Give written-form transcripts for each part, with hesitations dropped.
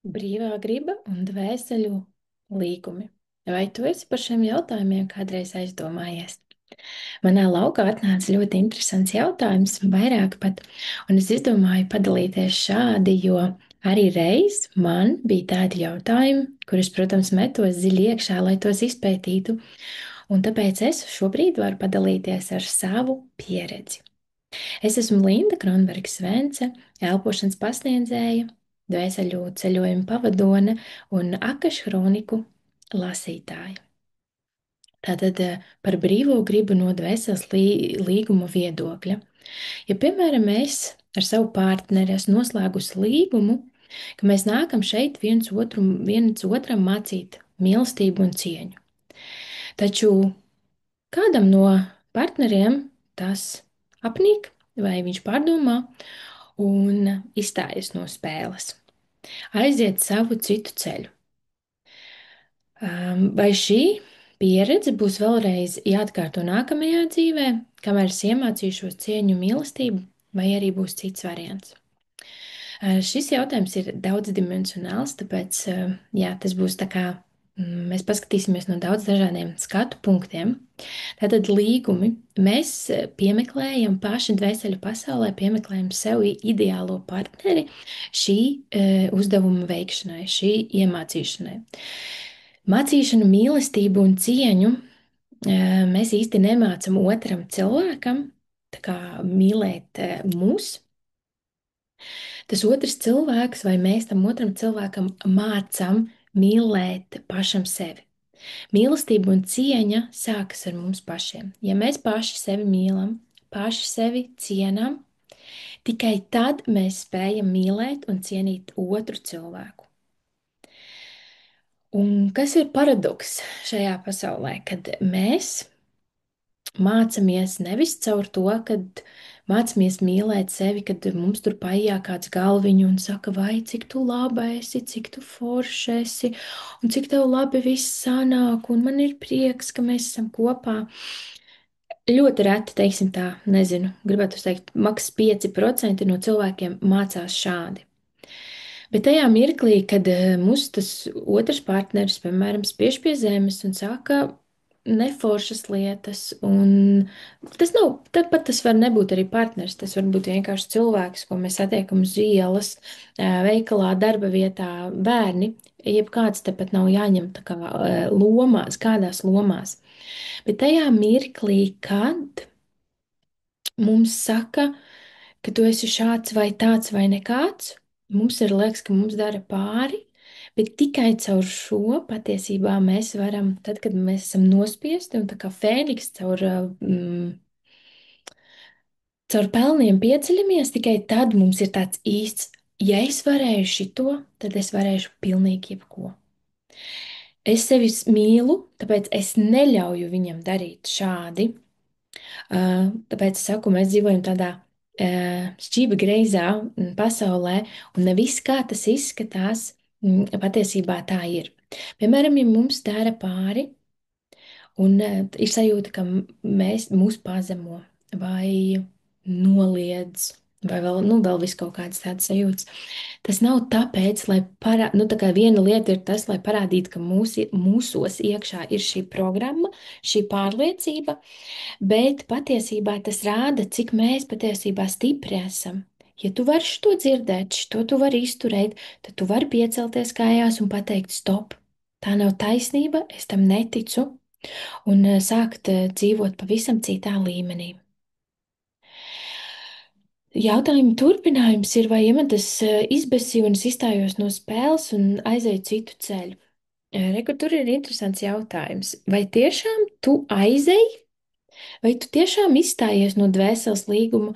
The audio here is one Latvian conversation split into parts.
Brīvā griba un dvēseļu līgumi. Vai tu esi par šiem jautājumiem kādreiz aizdomājies? Manā laukā atnāca ļoti interesants jautājums, vairāk pat, un es izdomāju padalīties šādi, jo arī reiz man bija tādi jautājumi, kurus, protams, metos dziļi iekšā, lai tos izpētītu, un tāpēc es šobrīd varu padalīties ar savu pieredzi. Es esmu Linda Kronberga-Svence, elpošanas pasniedzēja, dvēseļu ceļojuma pavadone un akašu kroniku lasītāja. Tātad par brīvo gribu no dvēseles līguma viedokļa. Ja, piemēram, mēs ar savu partneri esam noslēgusi līgumu, ka mēs nākam šeit viens otram mācīt mīlestību un cieņu. Taču kādam no partneriem tas apnīk, vai viņš pārdomā un izstājas no spēles, aiziet savu citu ceļu. Vai šī pieredze būs vēlreiz jāatkārto nākamajā dzīvē, kamēr es iemācīšos cieņu un mīlestību, vai arī būs cits variants? Šis jautājums ir daudzdimensionāls, tāpēc jā, tas būs tā kā mēs paskatīsimies no daudz dažādiem skatu punktiem. Tātad līgumi. Mēs piemeklējam paši dvēseļu pasaulē, piemeklējam sev ideālo partneri šī uzdevuma veikšanai, šī iemācīšanai. Mācīšanu, mīlestību un cieņu mēs īsti nemācam otram cilvēkam, tā kā mīlēt mūs. Tas otrs cilvēks vai mēs tam otram cilvēkam mācam mīlēt pašam sevi. Mīlestība un cieņa sākas ar mums pašiem. Ja mēs paši sevi mīlam, paši sevi cienām, tikai tad mēs spējam mīlēt un cienīt otru cilvēku. Un kas ir paradoks šajā pasaulē, kad mēs mācāmies nevis caur to, kad mācāmies mīlēt sevi, kad mums tur paijā kāds galviņu un saka, vai cik tu laba esi, cik tu forša esi, un cik tev labi viss sanāk, un man ir prieks, ka mēs esam kopā. Ļoti reti, teiksim tā, nezinu, gribētu teikt, maks 5% no cilvēkiem mācās šādi. Bet tajā mirklī, kad mūsu tas otrs partneris, piemēram, spiež pie zemes un saka neforšas lietas, un tas nav, tāpat tas var nebūt arī partneris, tas var būt vienkārši cilvēks, ko mēs satiekam uz ielas, veikalā, darba vietā, bērni, jebkāds tepat nav jāņem tā kā lomās, kādās lomās. Bet tajā mirklī, kad mums saka, ka tu esi šāds vai tāds vai nekāds, mums ir liekas, ka mums dara pāri, bet tikai caur šo patiesībā mēs varam, tad, kad mēs esam nospiesti un tā kā fēniks caur pelniem pieceļamies, tikai tad mums ir tāds īsts, ja es varēju šito, tad es varēšu pilnīgi jebko. Es sevi mīlu, tāpēc es neļauju viņam darīt šādi. Tāpēc es saku, mēs dzīvojam tādā šķība greizā pasaulē, un ne viss, kā tas izskatās, patiesībā tā ir. Piemēram, ja mums dara pāri, un ir sajūta, ka mūs pazemo vai noliedz, vai vēl, nu, vēl vis kaut kādas tādas sajūtas. Tas nav tāpēc, lai parādītu, nu, tā kā viena lieta ir tas, lai parādītu, ka mūsos iekšā ir šī programma, šī pārliecība, bet patiesībā tas rāda, cik mēs patiesībā stipri esam. Ja tu vari to dzirdēt, to tu vari izturēt, tad tu vari piecelties kājās un pateikt, stop, tā nav taisnība, es tam neticu, un sākt dzīvot pavisam citā līmenī. Jautājuma turpinājums ir, vai ja man tas izbēsīja un es izstājos no spēles un aizēju citu ceļu? Rekur, tur ir interesants jautājums. Vai tiešām tu aizēji? Vai tu tiešām izstājies no dvēseles līguma,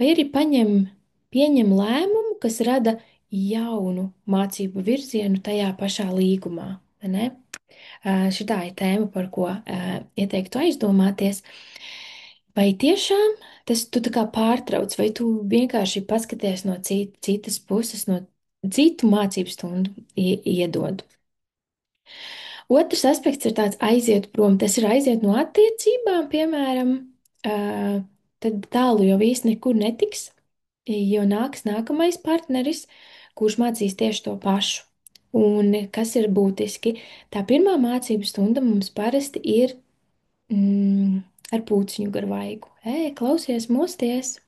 vai arī pieņem lēmumu, kas rada jaunu mācību virzienu tajā pašā līgumā? Vai ne? Šitā ir tēma, par ko ieteiktu aizdomāties. Vai tiešām tas tu tā kā pārtrauc, vai tu vienkārši paskaties no citas puses, no citu mācību stundu iedod? Otrs aspekts ir tāds aiziet prom, tas ir aiziet no attiecībām, piemēram, tad tālu jau īsti nekur netiks, jo nāks nākamais partneris, kurš mācīs tieši to pašu. Un kas ir būtiski, tā pirmā mācību stunda mums parasti ir ar pūciņu gar vaigu. Ej, klausies, mosties!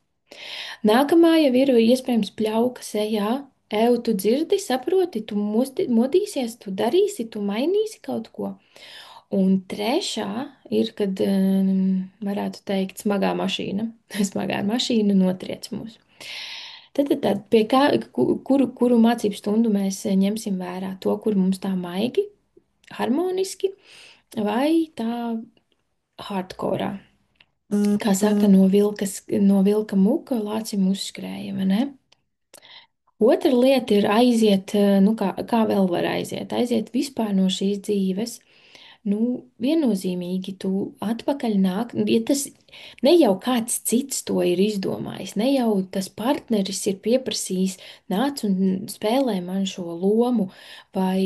Nākamā jau ir iespējams pļauka sejā. Eju, tu dzirdi, saproti, tu modīsies, tu darīsi, tu mainīsi kaut ko. Un trešā ir, kad varētu teikt, smagā mašīna. Smagā mašīna notriec mūs. Tad pie kā, kuru mācību stundu mēs ņemsim vērā? To, kur mums tā maigi, harmoniski, vai tā hardcore? Kā saka, no vilka muka lācim uzskrēja, vai ne? Otra lieta ir aiziet, nu kā vēl var aiziet? Aiziet vispār no šīs dzīves. Nu, viennozīmīgi tu atpakaļ nāk, ja tas ne jau kāds cits to ir izdomājis, ne jau tas partneris ir pieprasījis, nāc un spēlē man šo lomu, vai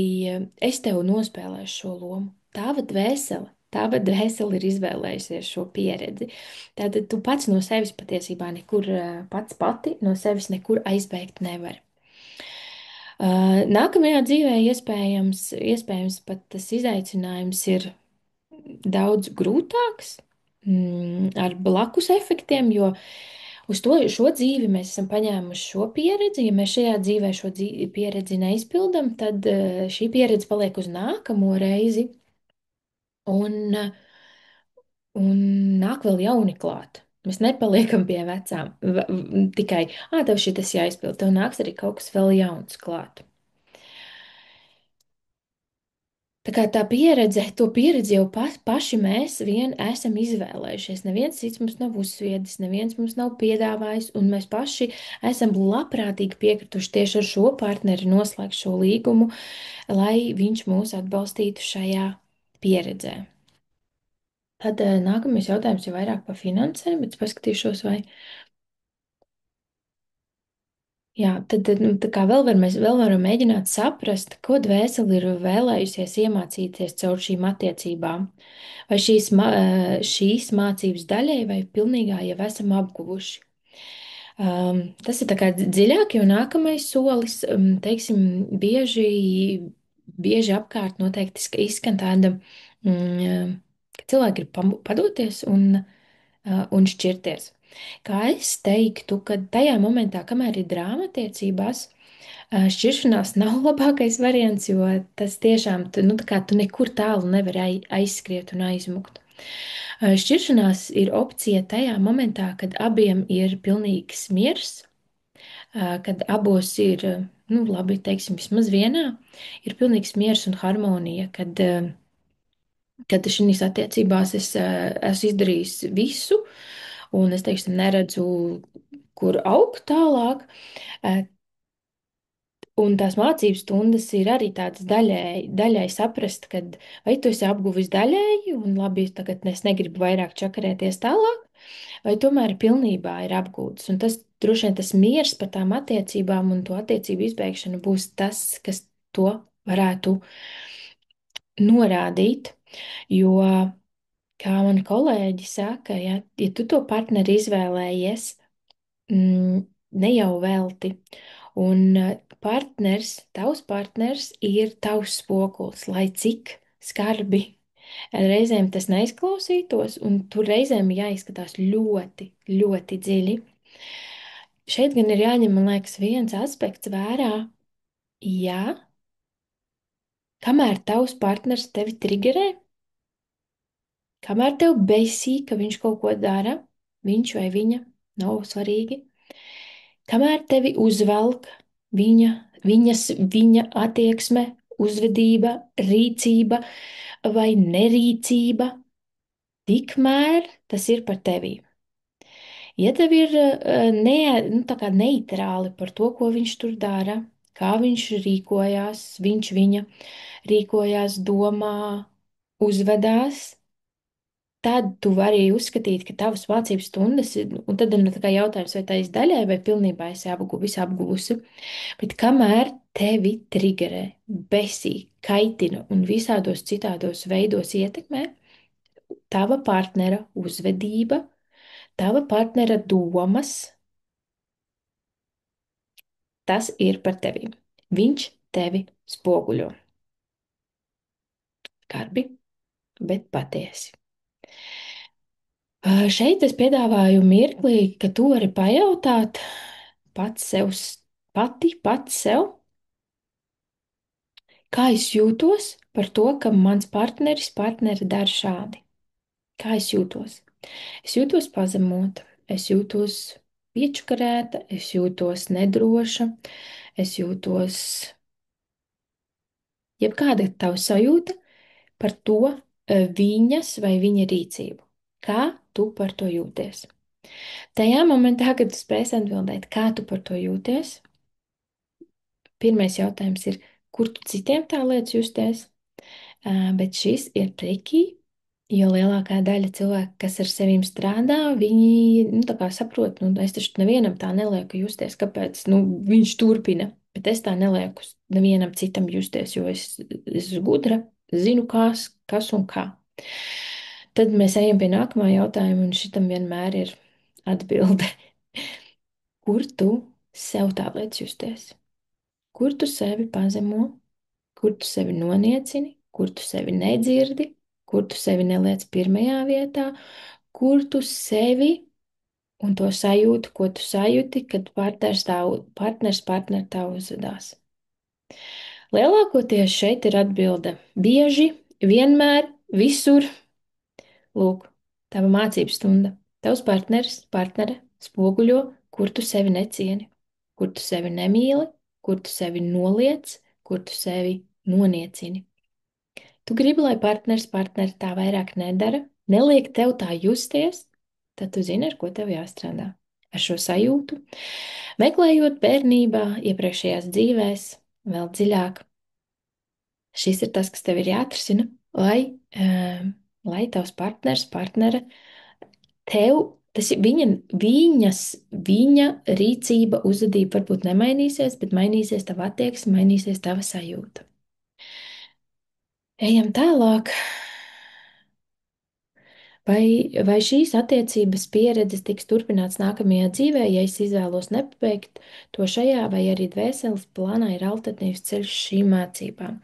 es tev nospēlēšu šo lomu. Tava dvēsele ir izvēlējusies šo pieredzi. Tātad tu pats no sevis patiesībā nekur pats pati no sevis nekur aizbēgt nevar. Nākamajā dzīvē iespējams pat tas izaicinājums ir daudz grūtāks, ar blakus efektiem, jo šo dzīvi mēs esam paņēmuši šo pieredzi. Ja mēs šajā dzīvē šo pieredzi neizpildam, tad šī pieredze paliek uz nākamo reizi, un, un nāk vēl jauni klāt. Mēs nepaliekam pie vecām, tikai, tev šis jāizpild, tev nāks arī kaut kas vēl jauns klāt. Tā kā tā pieredze, to pieredzi jau paši mēs vien esam izvēlējušies. Neviens cits mums nav uzsviedis, neviens mums nav piedāvājis, un mēs paši esam labprātīgi piekrituši tieši ar šo partneri noslēgt šo līgumu, lai viņš mūs atbalstītu šajā pieredzē. Tad nākamais jautājums ir vairāk par finansēm, bet es paskatīšos, vai. Jā, tad nu, tā kā vēl varam mēģināt saprast, ko dvēseli ir vēlējusies iemācīties caur šīm attiecībām. Vai šīs mācības daļai vai pilnīgā jau esam apguvuši. Tas ir tā kā dziļāk, jo nākamais solis, teiksim, bieži apkārt noteikti izskan tāda, ka cilvēki grib padoties un šķirties. Kā es teiktu, ka tajā momentā, kamēr ir drāma attiecībās, šķiršanās nav labākais variants, jo tas tiešām, nu, tā kā tu nekur tālu nevari aizskriet un aizmukt. Šķiršanās ir opcija tajā momentā, kad abiem ir pilnīgs miers, kad abos ir, nu, labi, teiksim, vismaz vienā, ir pilnīgs miers un harmonija, kad šīs attiecībās es esmu izdarījis visu, un es, teiksim, neredzu, kur augt tālāk. Un tās mācības stundas ir arī tādas daļai saprast, ka vai tu esi apguvis daļēji, un labi, tagad es negribu vairāk čakarēties tālāk, vai tomēr pilnībā ir apgūts. Un tas droši vien tas miers par tām attiecībām un to attiecību izbeigšanu būs tas, kas to varētu norādīt. Jo, kā man kolēģi saka, ja tu to partneri izvēlējies, ne jau velti. Un tavs partners ir tavs spogulis, lai cik skarbi reizēm tas neizklausītos, un tur reizēm jāizskatās ļoti, ļoti dziļi. Šeit gan ir jāņem, man liekas, viens aspekts vērā. Jā, kamēr tavs partners tevi triggerē, kamēr tev besī, ka viņš kaut ko dara, viņš vai viņa, nav svarīgi. Kamēr tevi uzvelk viņa attieksme, uzvedība, rīcība vai nerīcība, tikmēr tas ir par tevi. Ja tev ir nu, tā kā neitrāli par to, ko viņš tur dara, kā viņš rīkojās, viņa rīkojās, domā, uzvedās, tad tu vari uzskatīt, ka tavas mācības stundas ir, un tad ir nu, tā kā jautājums, vai tā ir daļai vai pilnībā esi apguvusi. Bet kamēr tevi triggerē, besī, kaitina un visādos citādos veidos ietekmē, tava partnera uzvedība, tava partnera domas, tas ir par tevi. Viņš tevi spoguļo. Skarbi, bet patiesi. Šeit es piedāvāju mirklī, ka tu vari pajautāt pats sev, pats sev, kā es jūtos par to, ka mans partneri dara šādi. Kā es jūtos? Es jūtos pazemota, es jūtos piečukarēta, es jūtos nedroša, es jūtos jebkāda tava sajūta par to, viņas vai viņa rīcību. Kā tu par to jūties? Tajā momentā, kad tu spēsi atbildēt, kā tu par to jūties, pirmais jautājums ir, kur tu citiem tā lietas justies? Bet šis ir triki, jo lielākā daļa cilvēku, kas ar sevīm strādā, viņi, nu, tā kā saprot, nu, es taču nevienam tā nelieku justies, kāpēc, nu, viņš turpina, bet es tā nelieku nevienam citam justies, jo es esmu gudra, zinu, kas un kā. Tad mēs ejam pie nākamā jautājuma, un šitam vienmēr ir atbilde. Kur tu sev tā lietas justies? Kur tu sevi pazemo? Kur tu sevi noniecini, kur tu sevi nedzirdi, kur tu sevi neliec pirmajā vietā, kur tu sevi un to sajūtu, ko tu sajūti, kad partneri tā uzvedās. Lielākoties šeit ir atbilde bieži, vienmēr, visur. Lūk, tava mācības stunda. Tavs partnere spoguļo, kur tu sevi necieni, kur tu sevi nemīli, kur tu sevi noliec, kur tu sevi noniecini. Tu gribi, lai partneri tā vairāk nedara, neliek tev tā justies, tad tu zini, ar ko tev jāstrādā. Ar šo sajūtu, meklējot bērnībā, iepriekšējās dzīvēs, vēl dziļāk. Šis ir tas, kas tev ir jāatrisina, lai tavs partnere tev, tas ir viņa rīcība, uzvedība varbūt nemainīsies, bet mainīsies tava attieksme, mainīsies tava sajūta. Ejam tālāk. Vai šīs attiecības pieredzes tiks turpināts nākamajā dzīvē, ja es izvēlos nepabeigt to šajā, vai arī dvēseles plānā ir alternatīvs ceļš šīm mācībām?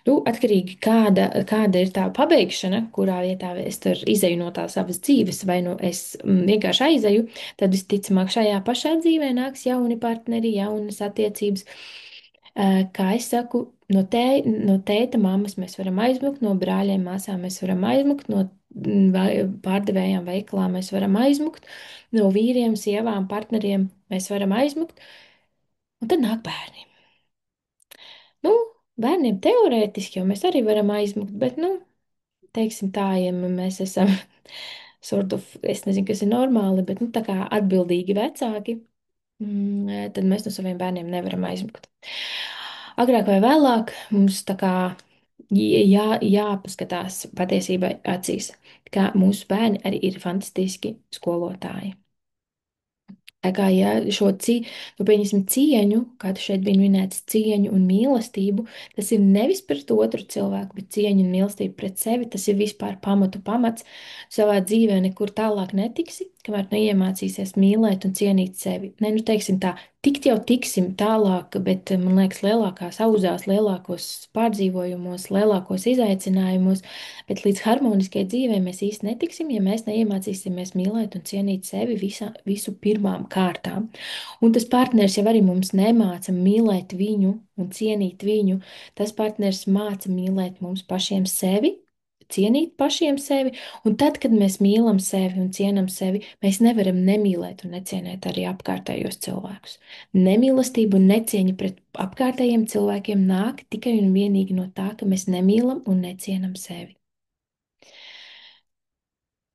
Nu, atkarīgi kāda ir tā pabeigšana, kurā vietā es tur izēju no tās savas dzīves, vai nu es vienkārši aizēju, tad visticamāk šajā pašā dzīvē nāks jauni partneri, jaunas attiecības. Kā es saku, no tēta, mammas mēs varam aizmukt, no brāļiem, māsām mēs varam aizmukt, no pārdevējām veikalā mēs varam aizmukt, no vīriem, sievām, partneriem mēs varam aizmukt, un tad nāk bērni. Nu, bērniem teorētiski jau mēs arī varam aizmukt, bet, nu, teiksim tā, ja mēs esam sort of, es nezinu, kas ir normāli, bet, nu, tā kā atbildīgi vecāki, tad mēs no saviem bērniem nevaram aizmukt. Agrāk vai vēlāk mums tā kā jāpaskatās patiesībai acīs, ka mūsu bērni arī ir fantastiski skolotāji. Kā ja šo nu, pieņemsim, cieņu, kā tu šeit bija minēts, cieņu un mīlestību, tas ir nevis pret otru cilvēku, bet cieņu un mīlestību pret sevi. Tas ir vispār pamats. Savā dzīvē nekur tālāk netiksi, kamēr neiemācīsies mīlēt un cienīt sevi. Ne, nu, teiksim tā, tikt jau tiksim tālāk, bet man liekas, lielākās auzās, lielākos pārdzīvojumos, lielākos izaicinājumos, bet līdz harmoniskai dzīvei mēs īsti netiksim, ja mēs neiemācīsimies mīlēt un cienīt sevi visu pirmām kārtām. Un tas partners jau arī mums nemāca mīlēt viņu un cienīt viņu. Tas partners māca mīlēt mums pašiem sevi, cienīt pašiem sevi, un tad, kad mēs mīlam sevi un cienam sevi, mēs nevaram nemīlēt un necienēt arī apkārtējos cilvēkus. Nemīlestība un necieņa pret apkārtējiem cilvēkiem nāk tikai un vienīgi no tā, ka mēs nemīlam un necienam sevi.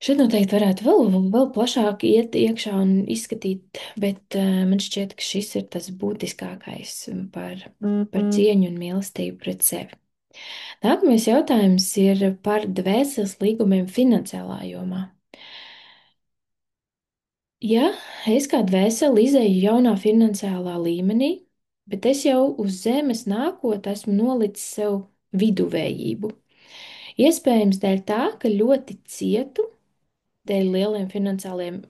Šeit noteikti varētu vēl plašāk iet iekšā un izskatīt, bet man šķiet, ka šis ir tas būtiskākais par cieņu un mīlestību pret sevi. Nākamais jautājums ir par dvēseles līgumiem finansiālā jomā. Ja es kā dvēseli izēju jaunā finansiālā līmenī, bet es jau uz zemes nākot esmu nolicis sev viduvējību. Iespējams dēļ tā, ka ļoti cietu dēļ lieliem finansiāliem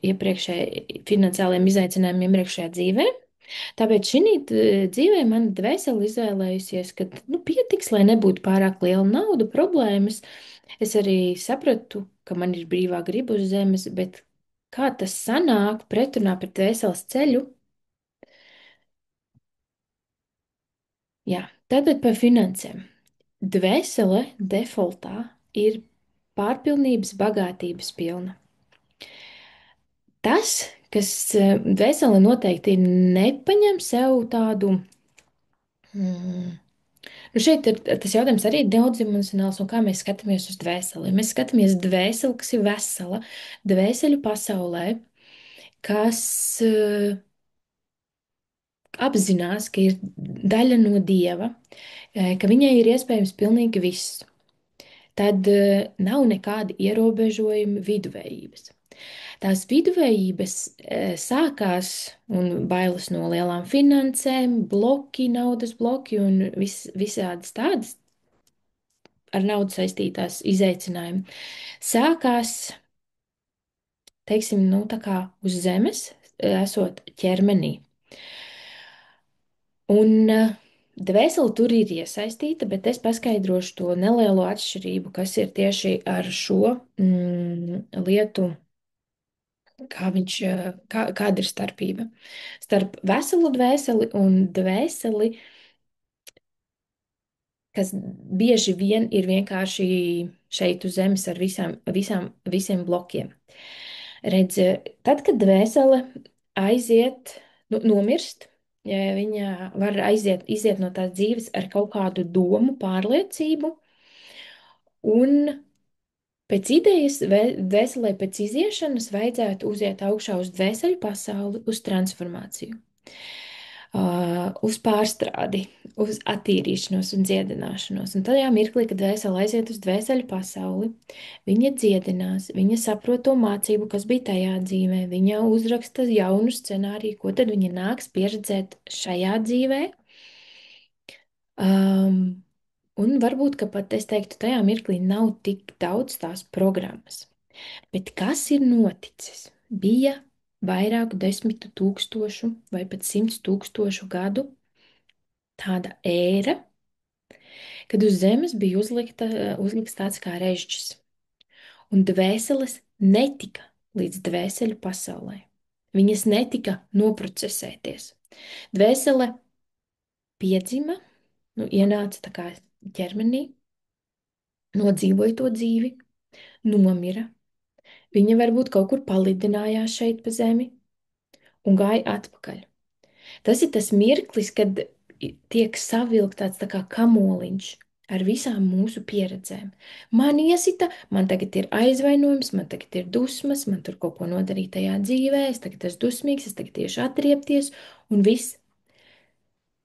izaicinājumiem iepriekšējā dzīvē, Tāpēc šī dzīvē mana dvēsele izvēlējusies, ka nu, pietiks, lai nebūtu pārāk liela nauda, problēmas. Es arī sapratu, ka man ir brīvā griba uz zemes, bet kā tas sanāk pretrunā pret dvēseles ceļu? Jā, tātad par finansēm. Dvēsele defaultā ir pārpilnības bagātības pilna. Tas, kas dvēsele noteikti nepaņem sev tādu. Mm, Nu šeit ir tas jautājums arī daudzdimensionāls, un kā mēs skatāmies uz dvēseli. Mēs skatāmies dvēseli, kas ir vesela, dvēseļu pasaulē, kas apzinās, ka ir daļa no dieva, ka viņai ir iespējams pilnīgi viss. Tad nav nekādi ierobežojumi viduvējības. Tās viduvējības sākās un bailes no lielām finansēm, bloki, naudas bloki un visādas tādas ar naudu saistītās izaicinājumi. Sākās, teiksim, nu, tā kā uz zemes, esot ķermenī. Un dvēsele tur ir iesaistīta, bet es paskaidrošu to nelielo atšķirību, kas ir tieši ar šo lietu, kāda ir starpība starp veselu dvēseli un dvēseli, kas bieži vien ir vienkārši šeit uz zemes ar visiem blokiem. Redz, tad, kad dvēsele aiziet, nomirst, ja viņa var iziet no tās dzīves ar kaut kādu domu, pārliecību, un pēc idejas dvēselē pēc iziešanas vajadzētu uziet augšā uz dvēseli pasauli, uz transformāciju, uz pārstrādi, uz attīrīšanos un dziedināšanos. Un tajā mirklī, kad dvēsele aiziet uz dvēseli pasauli, viņa dziedinās, viņa saprot to mācību, kas bija tajā dzīvē, viņa uzraksta jaunu scenāriju, ko tad viņa nāks pieredzēt šajā dzīvē. Un varbūt, ka pat es teiktu, tajā mirklī nav tik daudz tās programmas. Bet kas ir noticis? Bija vairāku desmitu tūkstošu vai pat 100 000 gadu tāda ēra, kad uz zemes bija uzlikts tāds kā režģis, un dvēseles netika līdz dvēseļu pasaulē. Viņas netika noprocesēties. Dvēsele piedzima, nu, ienāca tā kā ķermenī, nodzīvoja to dzīvi, nomira. Viņa varbūt kaut kur palidinājās šeit pa zemi un gāja atpakaļ. Tas ir tas mirklis, kad tiek savilkt tāds tā kā kamoliņš ar visām mūsu pieredzēm. Man iesita, man tagad ir aizvainojums, man tagad ir dusmas, man tur kaut ko nodarīja tajā dzīvē, es tagad esmu dusmīgs, es tagad tieši atriepties, un viss.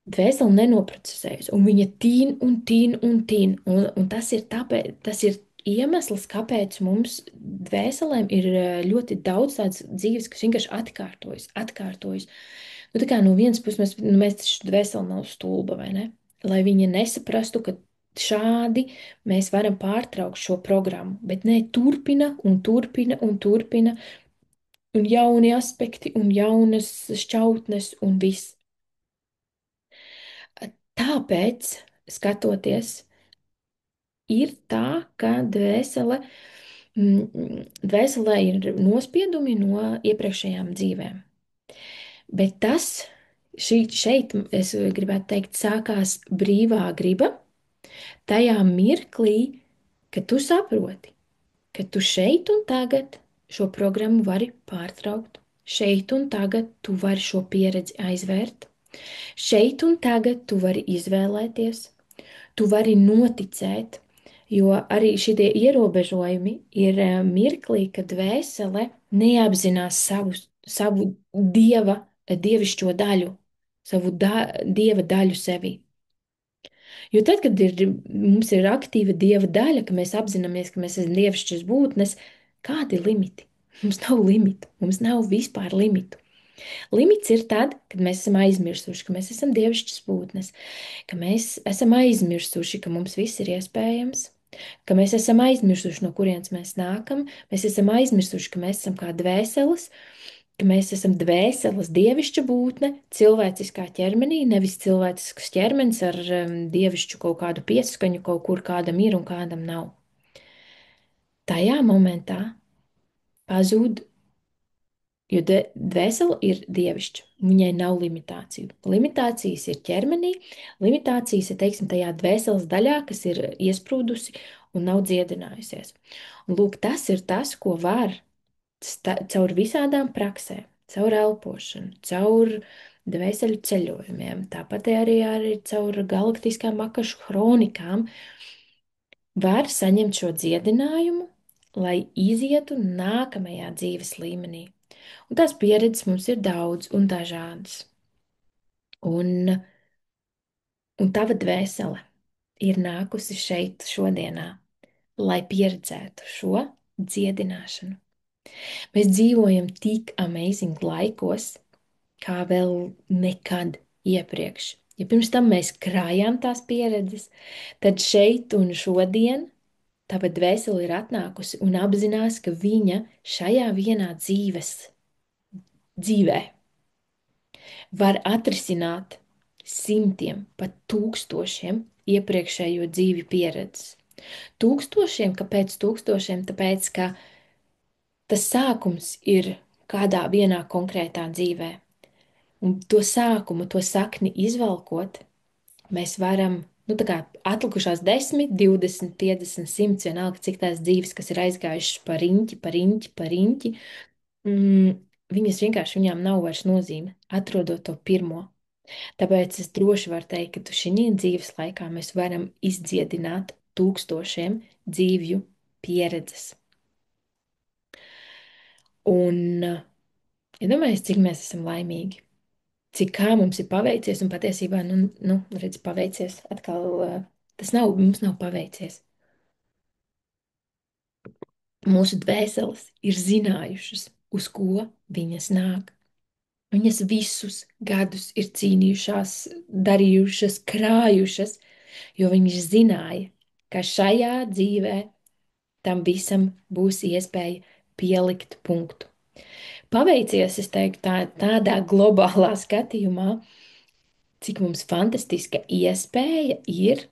Dvēseli nenoprocesējas, un viņa tīn un tīn un tīn. Un tas ir iemesls, kāpēc mums dvēselēm ir ļoti daudz tādas dzīves, kas vienkārši atkārtojas. Nu, tā kā no vienas puses mēs taču dvēseli nav stulba, vai ne? Lai viņa nesaprastu, ka šādi mēs varam pārtraukt šo programmu, bet nē, turpina un turpina un turpina, un jauni aspekti un jaunas šķautnes un viss. Tāpēc, skatoties, ir tā, ka dvēselē ir nospiedumi no iepriekšējām dzīvēm. Bet šeit, es gribētu teikt, sākās brīvā griba tajā mirklī, kad tu saproti, ka tu šeit un tagad šo programmu vari pārtraukt. Šeit un tagad tu vari šo pieredzi aizvērt. Šeit un tagad tu vari izvēlēties, tu vari noticēt, jo arī šie ierobežojumi ir mirklī, kad dvēsele neapzinās savu dievišķo daļu, dieva daļu sevi. Jo tad, kad mums ir aktīva dieva daļa, ka mēs apzināmies, ka mēs esam dievišķas būtnes, kādi ir limiti? Mums nav limitu, mums nav vispār limitu. Limits ir tad, kad mēs esam aizmirsuši, ka mēs esam dievišķas būtnes, ka mēs esam aizmirsuši, ka mums viss ir iespējams, ka mēs esam aizmirsuši, no kurienes mēs nākam, mēs esam aizmirsuši, ka mēs esam kā dvēseles, ka mēs esam dvēseles dievišķa būtne cilvēciskā ķermenī, nevis cilvēcisks ķermenis ar dievišķu kaut kādu pieskaņu, kaut kur kādam ir un kādam nav. Tajā momentā pazūd, jo dvēsele ir dievišķa, viņai nav limitāciju. Limitācijas ir ķermenī, limitācijas ir, teiksim, tajā dvēseles daļā, kas ir iesprūdusi un nav dziedinājusies. Un lūk, tas ir tas, ko var caur visādām praksēm, caur elpošanu, caur dvēseli ceļojumiem, tāpat arī caur galaktiskām makašu kronikām, var saņemt šo dziedinājumu, lai izietu nākamajā dzīves līmenī. Un tās pieredzes mums ir daudz un dažādas. Un, un tava dvēsele ir nākusi šeit šodienā, lai pieredzētu šo dziedināšanu. Mēs dzīvojam tik amazing laikos, kā vēl nekad iepriekš. Ja pirms tam mēs krājām tās pieredzes, tad šeit un šodien tava dvēsele ir atnākusi un apzinās, ka viņa šajā vienā dzīvē var atrisināt simtiem, pat tūkstošiem iepriekšējo dzīvi pieredzes. Tūkstošiem, kāpēc tūkstošiem? Tāpēc, ka tas sākums ir kādā vienā konkrētā dzīvē. Un to sākumu, to sakni izvelkot, mēs varam, nu, tā kā atlikušās 10, 20, 50, 100, vienalga, cik tās dzīves, kas ir aizgājušas pa riņķi, pa riņķi, pa riņķi, viņas vienkārši viņām nav vairs nozīme, atrodot to pirmo. Tāpēc es droši varu teikt, ka tu šī dzīves laikā mēs varam izdziedināt tūkstošiem dzīvju pieredzes. Un iedomājieties, cik mēs esam laimīgi, cik kā mums ir paveicies, un patiesībā, redz, paveicies atkal, tas nav, mums nav paveicies. Mūsu dvēseles ir zinājušas, uz ko viņas nāk. Viņas visus gadus ir cīnījušās, darījušas, krājušas, jo viņas zināja, ka šajā dzīvē tam visam būs iespēja pielikt punktu. Paveicies, es teiktu, tādā globālā skatījumā, cik mums fantastiska iespēja ir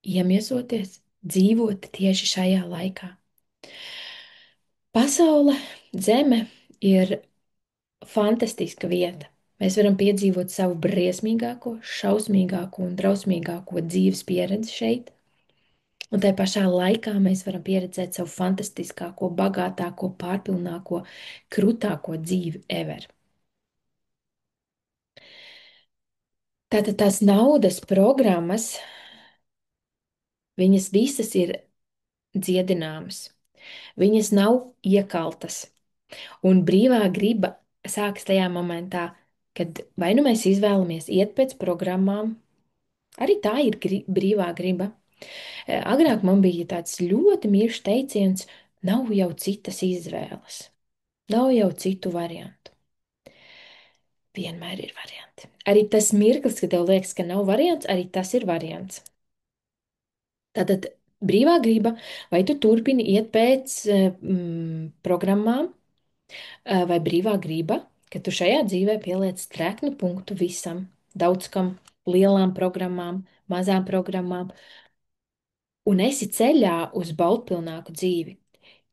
iemiesoties, dzīvot tieši šajā laikā. Pasaule, Zeme ir fantastiska vieta. Mēs varam piedzīvot savu briesmīgāko, šausmīgāko un drausmīgāko dzīves pieredzi šeit. Un tajā pašā laikā mēs varam pieredzēt savu fantastiskāko, bagātāko, pārpilnāko, krūtāko dzīvi ever. Tātad tās naudas programmas, viņas visas ir dziedināmas. Viņas nav iekaltas. Un brīvā griba sākas tajā momentā, kad vai nu mēs izvēlamies iet pēc programmām, arī tā ir brīvā griba. Agrāk man bija tāds ļoti mīļš teiciens, nav jau citas izvēles, nav jau citu variantu. Vienmēr ir varianti. Arī tas mirklis, kad tev liekas, ka nav variants, arī tas ir variants. Tātad brīvā griba, vai tu turpini iet pēc programmām, vai brīvā griba, ka tu šajā dzīvē pieliec treknu punktu visam, daudz kam, lielām programmām, mazām programmām, un esi ceļā uz baudpilnāku dzīvi.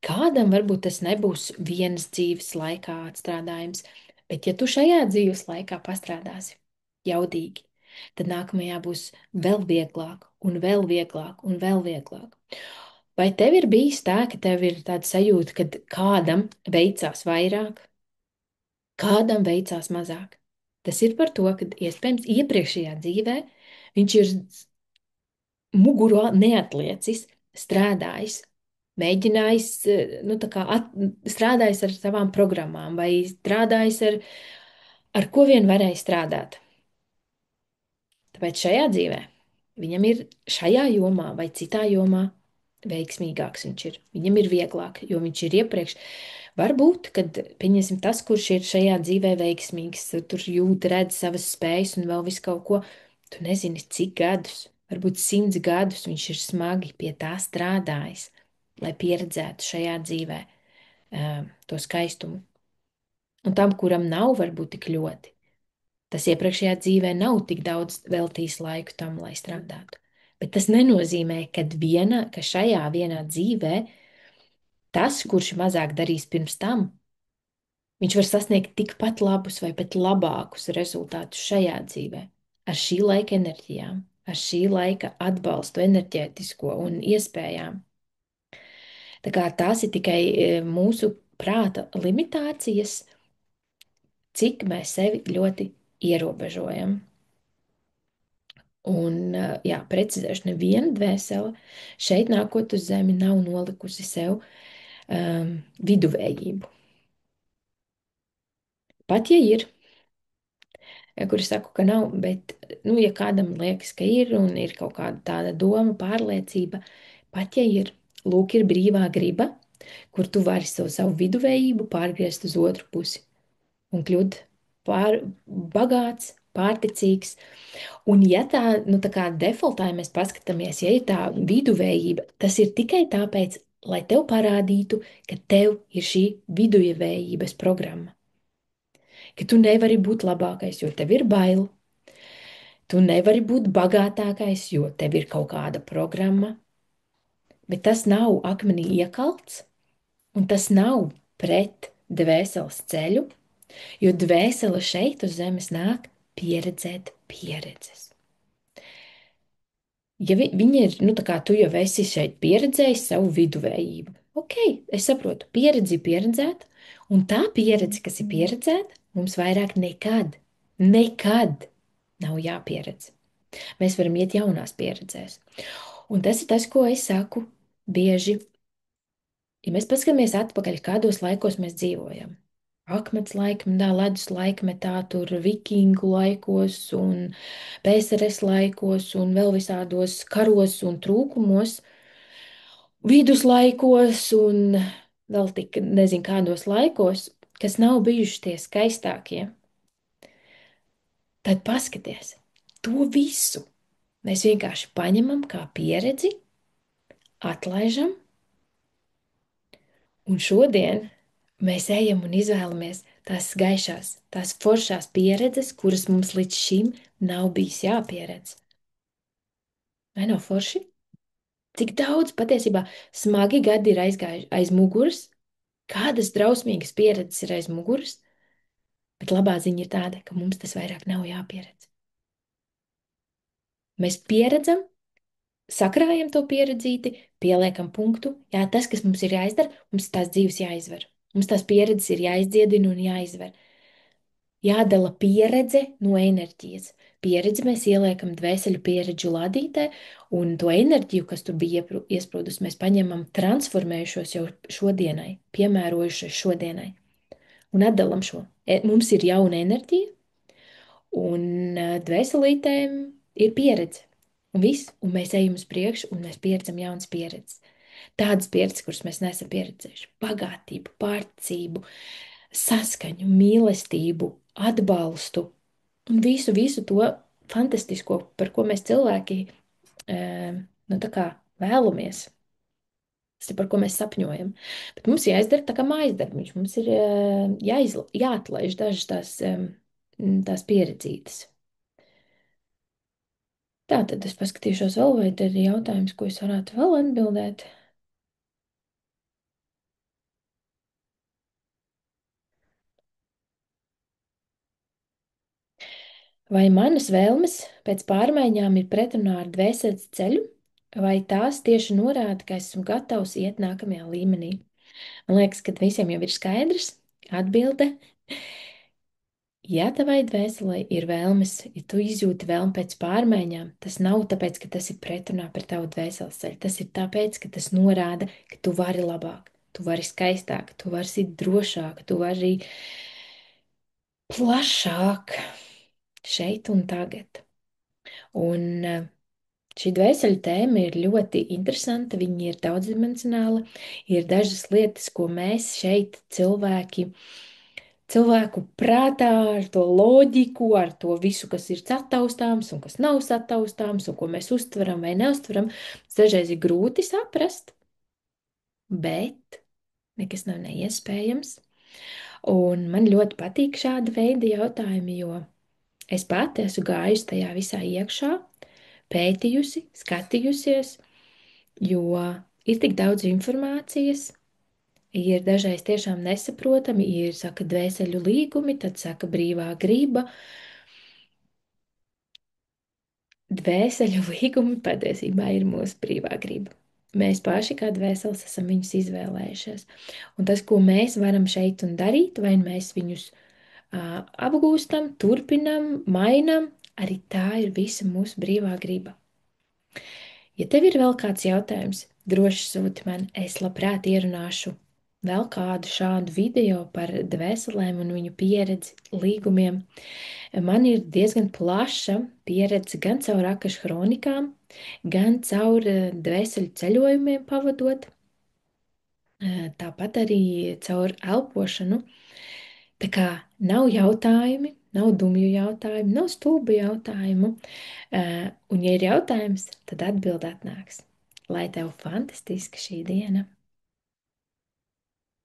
Kādam varbūt tas nebūs vienas dzīves laikā atstrādājums, bet ja tu šajā dzīves laikā pastrādāsi jaudīgi, tad nākamajā būs vēl vieglāk, un vēl vieglāk, un vēl vieglāk. Vai tev ir bijis tā, ka tev ir tāda sajūta, ka kādam veicās vairāk, kādam veicās mazāk? Tas ir par to, ka iespējams iepriekšējā dzīvē viņš ir muguro neatliecis, strādājis, mēģinājis, nu, tā kā strādājis ar savām programmām vai strādājis ar ko vien varēja strādāt. Tāpēc šajā dzīvē viņam ir šajā jomā vai citā jomā veiksmīgāks viņš ir. Viņam ir vieglāk, jo viņš ir iepriekš. Varbūt, kad, pieņemsim, tas, kurš ir šajā dzīvē veiksmīgs, tur jūt, redz savas spējas un vēl visu kaut ko, tu nezini, cik gadus, varbūt 100 gadus viņš ir smagi pie tā strādājis, lai pieredzētu šajā dzīvē to skaistumu. Un tam, kuram nav, varbūt tik ļoti. Tas iepriekšējā dzīvē nav tik daudz veltījis laiku tam, lai strādātu. Bet tas nenozīmē, ka šajā vienā dzīvē tas, kurš mazāk darīs pirms tam, viņš var sasniegt tikpat labus vai pat labākus rezultātus šajā dzīvē, ar šī laika enerģijām, ar šī laika atbalstu, enerģētisko un iespējām. Tā kā tās ir tikai mūsu prāta limitācijas, cik mēs sevi ļoti ierobežojam. Un, jā, precizēšu, neviena dvēsele šeit nākot uz zemi nav nolikusi sev viduvējību. Pat ja ir, kur es saku, ka nav, bet, nu, ja kādam liekas, ka ir un ir kaut kāda tāda doma, pārliecība, pat ja ir, lūk, ir brīvā griba, kur tu vari savu viduvējību pārgriezt uz otru pusi un kļūt bagāts, pārticīgs. Un ja tā, nu, tā kā defaultā, ja mēs paskatāmies, ja ir tā viduvējība, tas ir tikai tāpēc, lai tev parādītu, ka tev ir šī viduvējības programma. Ka tu nevari būt labākais, jo tev ir bail. Tu nevari būt bagātākais, jo tev ir kaut kāda programma. Bet tas nav akmenī iekalts, un tas nav pret dvēseles ceļu, jo dvēsele šeit uz zemes nāk pieredzēt pieredzes. Ja viņi ir, nu, tā kā tu jau esi šeit pieredzējis savu viduvējību, ok, es saprotu, pieredzi pieredzēt, un tā pieredze, kas ir pieredzēta, mums vairāk nekad nav jāpieredz. Mēs varam iet jaunās pieredzēs. Un tas ir tas, ko es saku bieži, ja mēs paskatāmies atpakaļ, kādos laikos mēs dzīvojam. Akmens laikmetā, ledus laikmetā, tur vikingu laikos un PSRS laikos un vēl visādos karos un trūkumos, viduslaikos un vēl tik nezinu kādos laikos, kas nav bijuši tie skaistākie. Tad paskaties, to visu mēs vienkārši paņemam kā pieredzi, atlaižam, un šodien mēs ejam un izvēlamies tās gaišās, tās foršās pieredzes, kuras mums līdz šim nav bijis jāpieredz. Vai nav forši? Cik daudz patiesībā smagi gadi ir aizgājuši aiz muguras, kādas drausmīgas pieredzes ir aiz muguras, bet labā ziņa ir tāda, ka mums tas vairāk nav jāpieredz. Mēs pieredzam, sakrājam to pieredzīti, pieliekam punktu. Jā, tas, kas mums ir jāizdara, mums tās dzīves jāizver. Mums tās pieredzes ir jāizdziedina un jāizver. Jādala pieredze no enerģijas. Pieredzi mēs ieliekam dvēseli pieredžu ladītē, un to enerģiju, kas tur bija iesprūdus, mēs paņemam transformējušos jau šodienai, piemērojušies šodienai, un atdalam šo. Mums ir jauna enerģija, un dvēselītēm ir pieredze. Un viss, un mēs ejam uz priekšu, un mēs pieredzam jaunas pieredzes. Tādas pieredzes, kuras mēs neesam pieredzējuši. Bagātību, pārticību, saskaņu, mīlestību, atbalstu un visu to fantastisko, par ko mēs cilvēki nu, tā kā vēlamies. Tas ir par ko mēs sapņojam. Bet mums jāizdara tā kā mājas darbiņš. Mums ir jāatlaiž dažas tās pieredzītes. Tā tad es paskatīšos vēl, vai te ir jautājums, ko es varētu vēl atbildēt. Vai manas vēlmes pēc pārmaiņām ir pretrunā ar dvēseles ceļu, vai tās tieši norāda, ka esmu gatavs iet nākamajā līmenī? Man liekas, ka visiem jau ir skaidrs atbilde. Ja tavai dvēselē ir vēlmes, ja tu izjūti vēlmi pēc pārmaiņām, tas nav tāpēc, ka tas ir pretrunā par tavu dvēseles ceļu. Tas ir tāpēc, ka tas norāda, ka tu vari labāk, tu vari skaistāk, tu vari būt drošāk, tu vari plašāk šeit un tagad. Un šī dvēseli tēma ir ļoti interesanta, viņa ir daudzdimensionāla, ir dažas lietas, ko mēs šeit cilvēku prātā, ar to loģiku, ar to visu, kas ir sataustāms un kas nav sataustāms, un ko mēs uztveram vai neuztveram, dažreiz ir grūti saprast, bet nekas nav neiespējams. Un man ļoti patīk šāda veida jautājumi, jo es pati esmu gājusi tajā visā iekšā, pētījusi, skatījusies, jo ir tik daudz informācijas, ir dažreiz tiešām nesaprotami, ir, saka, dvēseļu līgumi, tad saka brīvā grība. Dvēseļu līgumi patiesībā ir mūsu brīvā griba. Mēs paši kā dvēseles esam viņus izvēlējušies. Un tas, ko mēs varam šeit un darīt, vai mēs viņus apgūstam, turpinam, mainam, arī tā ir visa mūsu brīvā griba. Ja tev ir vēl kāds jautājums, droši sūti man, es labprāt ierunāšu vēl kādu šādu video par dvēselēm un viņu pieredzi līgumiem. Man ir diezgan plaša pieredze gan caur rakašu kronikām, gan caur dvēseli ceļojumiem pavadot, tāpat arī caur elpošanu. Tā kā nav jautājumi, nav dumju jautājumu, nav stulbu jautājumu. Un, ja ir jautājums, tad atbild atnāks. Lai tev fantastiska šī diena!